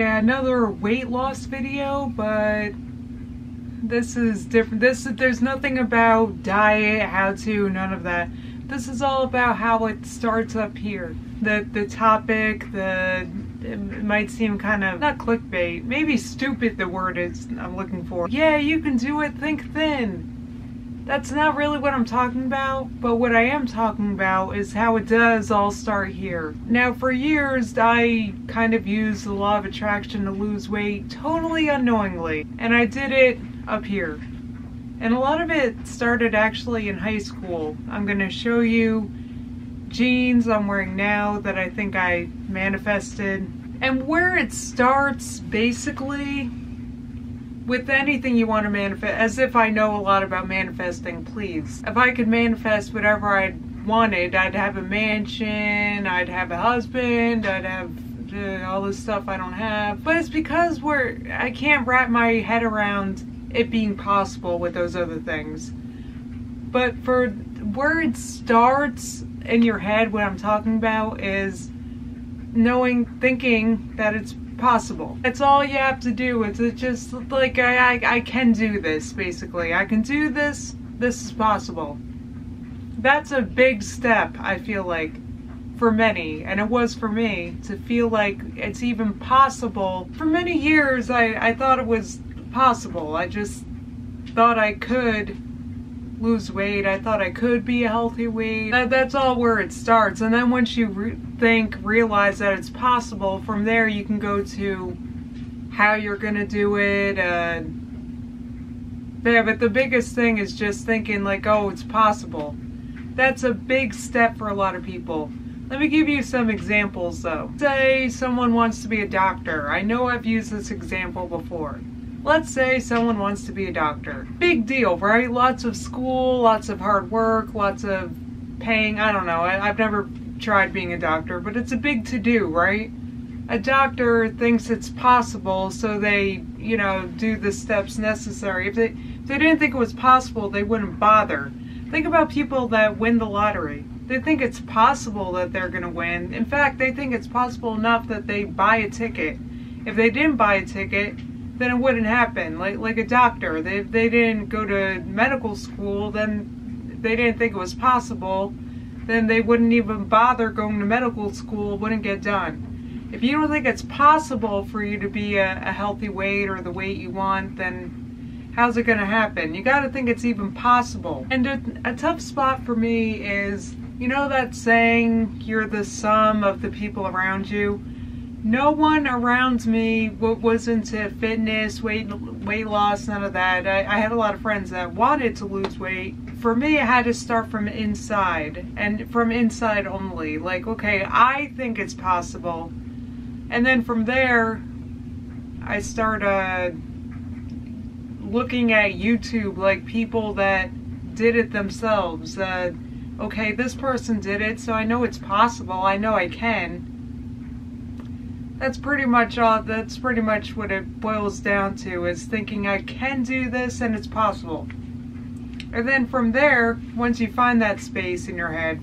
Yeah, another weight loss video, but this is different. There's nothing about diet, how to, none of that. This is all about how it starts up here. The topic, it might seem kind of, not clickbait, maybe stupid the word is I'm looking for. Yeah, you can do it, think thin. That's not really what I'm talking about, but what I am talking about is how it does all start here. Now, for years, I kind of used the law of attraction to lose weight totally unknowingly, and I did it up here. And a lot of it started actually in high school. I'm gonna show you jeans I'm wearing now that I think I manifested. And where it starts, basically, with anything you want to manifest, as if I know a lot about manifesting, please. If I could manifest whatever I wanted, I'd have a mansion, I'd have a husband, I'd have all this stuff I don't have. But it's because I can't wrap my head around it being possible with those other things. But for where it starts in your head, what I'm talking about is thinking that it's possible. That's all you have to do. It's just like I can do this, basically. I can do this. This is possible. That's a big step, I feel like, for many, and it was for me, to feel like it's even possible. For many years, I thought it was possible. I just thought I could lose weight. I thought I could be a healthy weight. That's all where it starts. And then once you realize that it's possible, from there you can go to how you're gonna do it. Yeah, but the biggest thing is just thinking like, oh, it's possible. That's a big step for a lot of people. Let me give you some examples though. Say someone wants to be a doctor. I know I've used this example before. Let's say someone wants to be a doctor. Big deal, right? Lots of school, lots of hard work, lots of paying. I don't know. I've never tried being a doctor, but it's a big to-do, right? A doctor thinks it's possible, so they, do the steps necessary. If they didn't think it was possible, they wouldn't bother. Think about people that win the lottery. They think it's possible that they're going to win. In fact, they think it's possible enough that they buy a ticket. If they didn't buy a ticket, then it wouldn't happen. Like a doctor, they didn't go to medical school, then they didn't think it was possible, then they wouldn't even bother going to medical school, wouldn't get done. If you don't think it's possible for you to be a healthy weight or the weight you want, then how's it gonna happen? You gotta think it's even possible. And a tough spot for me is, that saying, you're the sum of the people around you? No one around me was into fitness, weight loss, none of that. I had a lot of friends that wanted to lose weight. For me, it had to start from inside, and from inside only. Like, okay, I think it's possible. And then from there, I started looking at YouTube, like people that did it themselves. Okay, this person did it, so I know it's possible. I know I can. That's pretty much what it boils down to, is thinking I can do this and it's possible. And then from there, once you find that space in your head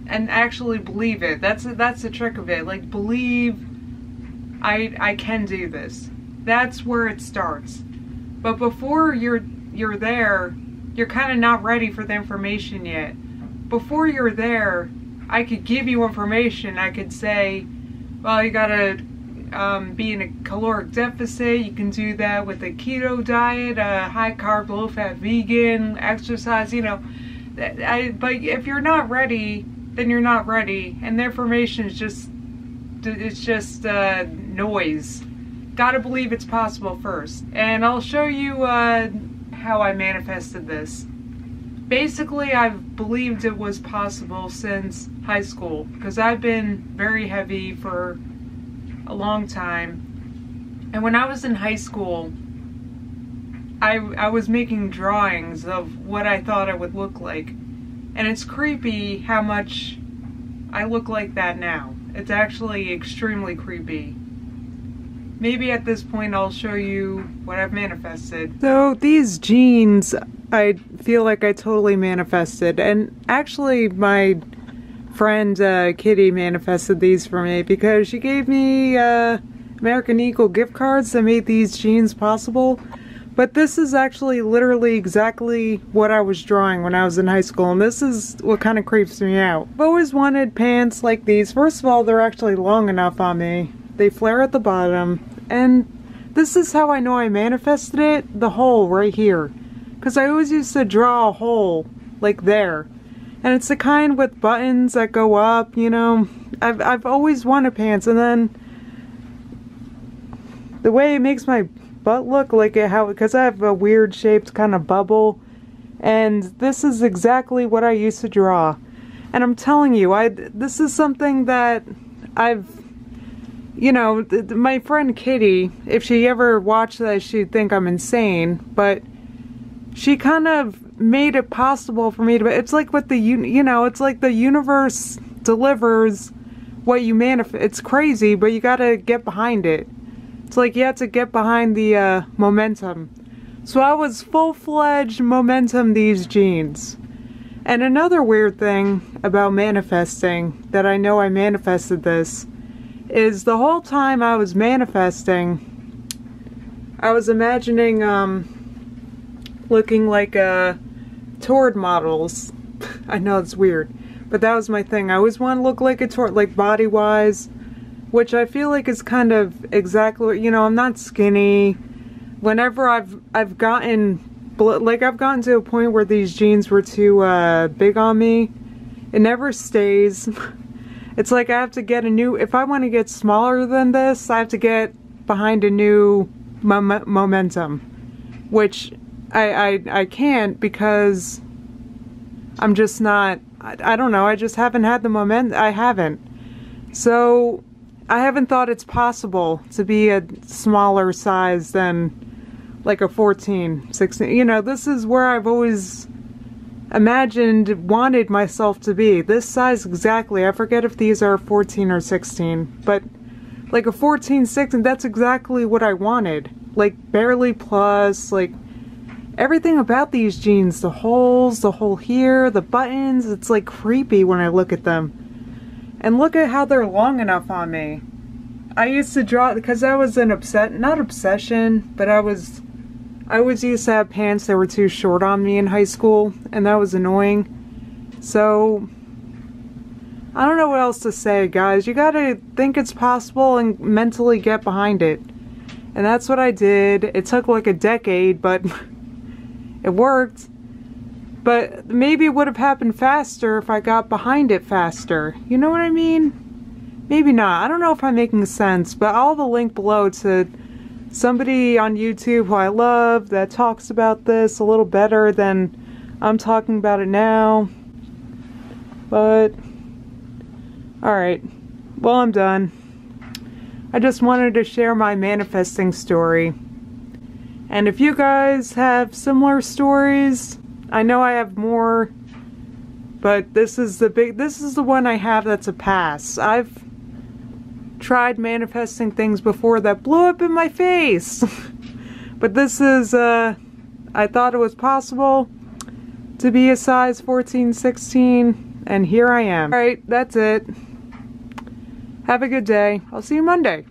and actually believe it, that's the trick of it. Like, believe I can do this. That's where it starts. But before you're there, you're kind of not ready for the information yet. Before you're there, I could give you information. I could say, well, you gotta be in a caloric deficit. You can do that with a keto diet, a high carb, low fat vegan, exercise, but if you're not ready, then you're not ready. And the information is just noise. Gotta believe it's possible first. And I'll show you how I manifested this. Basically, I've believed it was possible since high school, because I've been very heavy for a long time. And when I was in high school, I was making drawings of what I thought I would look like. And it's creepy how much I look like that now. It's actually extremely creepy. Maybe at this point I'll show you what I've manifested. So these jeans, I feel like I totally manifested. And actually my friend Kitty manifested these for me, because she gave me a American Eagle gift cards that made these jeans possible. But this is actually literally exactly what I was drawing when I was in high school, and this is what kind of creeps me out. I've always wanted pants like these. First of all, they're actually long enough on me. They flare at the bottom, and this is how I know I manifested it, the hole right here. Because I always used to draw a hole like there. And it's the kind with buttons that go up, you know. I've always wanted pants, and then the way it makes my butt look like it, because I have a weird shaped kind of bubble, and this is exactly what I used to draw. And I'm telling you, this is something that I've, you know, my friend Kitty, if she ever watched this, she'd think I'm insane, but she kind of made it possible for me to, it's like what the, you know, it's like the universe delivers what you manifest. It's crazy, but you gotta get behind it. It's like you have to get behind the momentum. So I was full-fledged momentum these jeans. And another weird thing about manifesting, that I know I manifested this, is the whole time I was manifesting, I was imagining looking like Tord models. I know it's weird, but that was my thing. I always want to look like a Tord, like body-wise, which I feel like is kind of exactly, you know, I'm not skinny. Whenever I've gotten, like I've gotten to a point where these jeans were too big on me, it never stays. It's like I have to get a new, if I want to get smaller than this, I have to get behind a new momentum, which I can't, because I'm just not, I don't know, I just haven't had the momentum. I haven't. So I haven't thought it's possible to be a smaller size than like a 14, 16. You know, this is where I've always imagined, wanted myself to be. This size exactly. I forget if these are 14 or 16, but like a 14, 16, that's exactly what I wanted. Like barely plus, like everything about these jeans, the holes, the hole here, the buttons, it's like creepy when I look at them. And look at how they're long enough on me. I used to draw, because I was an not obsession, but I always used to have pants that were too short on me in high school, and that was annoying. So, I don't know what else to say, guys. You gotta think it's possible and mentally get behind it. And that's what I did. It took like a decade, but it worked. But maybe it would have happened faster if I got behind it faster. You know what I mean? Maybe not. I don't know if I'm making sense, but I'll have a link below to somebody on YouTube who I love that talks about this a little better than I'm talking about it now. But, alright. Well, I'm done. I just wanted to share my manifesting story. And if you guys have similar stories, I know I have more, but this is the one I have that's a pass. I've tried manifesting things before that blew up in my face. But this is, I thought it was possible to be a size 14, 16, and here I am. Alright, that's it. Have a good day. I'll see you Monday.